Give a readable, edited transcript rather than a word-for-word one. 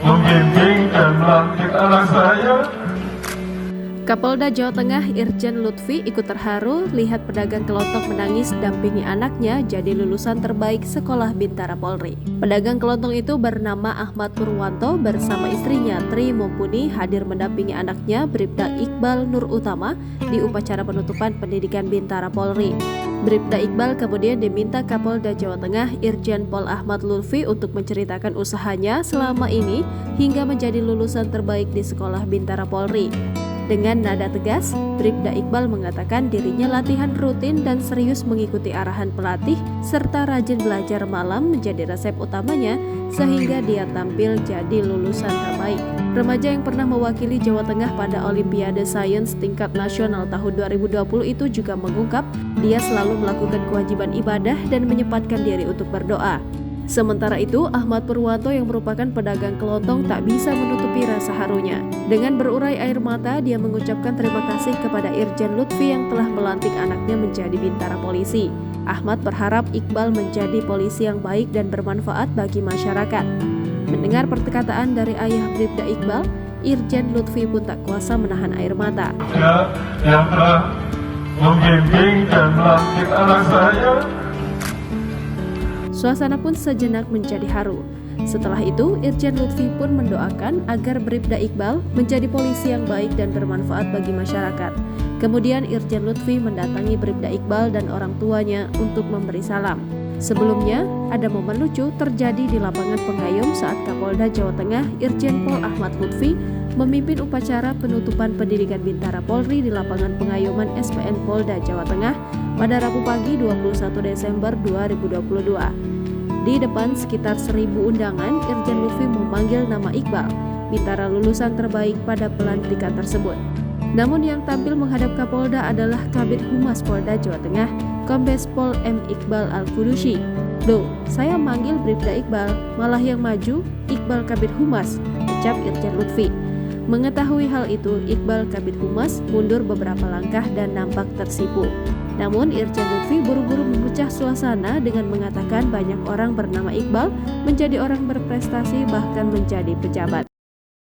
Membimbing dan melantik anak saya. Kapolda Jawa Tengah Irjen Lutfi ikut terharu lihat pedagang kelontong menangis dampingi anaknya jadi lulusan terbaik Sekolah Bintara Polri. Pedagang kelontong itu bernama Ahmad Purwanto bersama istrinya Tri Mumpuni hadir mendampingi anaknya Bribda Iqbal Nur Utama di upacara penutupan pendidikan Bintara Polri. Bribda Iqbal kemudian diminta Kapolda Jawa Tengah Irjen Pol Ahmad Lutfi untuk menceritakan usahanya selama ini hingga menjadi lulusan terbaik di Sekolah Bintara Polri. Dengan nada tegas, Bribda Iqbal mengatakan dirinya latihan rutin dan serius mengikuti arahan pelatih serta rajin belajar malam menjadi resep utamanya sehingga dia tampil jadi lulusan terbaik. Remaja yang pernah mewakili Jawa Tengah pada Olimpiade Sains tingkat nasional tahun 2020 itu juga mengungkap dia selalu melakukan kewajiban ibadah dan menyempatkan diri untuk berdoa. Sementara itu, Ahmad Purwanto yang merupakan pedagang kelontong tak bisa menutupi rasa harunya. Dengan berurai air mata, dia mengucapkan terima kasih kepada Irjen Lutfi yang telah melantik anaknya menjadi bintara polisi. Ahmad berharap Iqbal menjadi polisi yang baik dan bermanfaat bagi masyarakat. Mendengar perkataan dari ayah Bribda Iqbal, Irjen Lutfi pun tak kuasa menahan air mata. Yang telah membimbing dan melantik anak saya. Suasana pun sejenak menjadi haru. Setelah itu, Irjen Lutfi pun mendoakan agar Bribda Iqbal menjadi polisi yang baik dan bermanfaat bagi masyarakat. Kemudian Irjen Lutfi mendatangi Bribda Iqbal dan orang tuanya untuk memberi salam. Sebelumnya, ada momen lucu terjadi di lapangan Pengayom saat Kapolda Jawa Tengah Irjen Pol Ahmad Lutfi memimpin upacara penutupan pendidikan Bintara Polri di lapangan Pengayoman SPN Polda Jawa Tengah pada Rabu pagi 21 Desember 2022. Di depan sekitar 1.000 undangan, Irjen Lutfi memanggil nama Iqbal, bintara lulusan terbaik pada pelantikan tersebut. Namun yang tampil menghadap Kapolda adalah Kabid Humas Polda Jawa Tengah, Kombes Pol M. Iqbal Al-Kudusi. "Loh, saya manggil Bribda Iqbal, malah yang maju Iqbal Kabid Humas," ucap Irjen Lutfi. Mengetahui hal itu, Iqbal Kabid Humas mundur beberapa langkah dan nampak tersipu. Namun Irjen Lutfi buru-buru memecah suasana dengan mengatakan banyak orang bernama Iqbal menjadi orang berprestasi bahkan menjadi pejabat.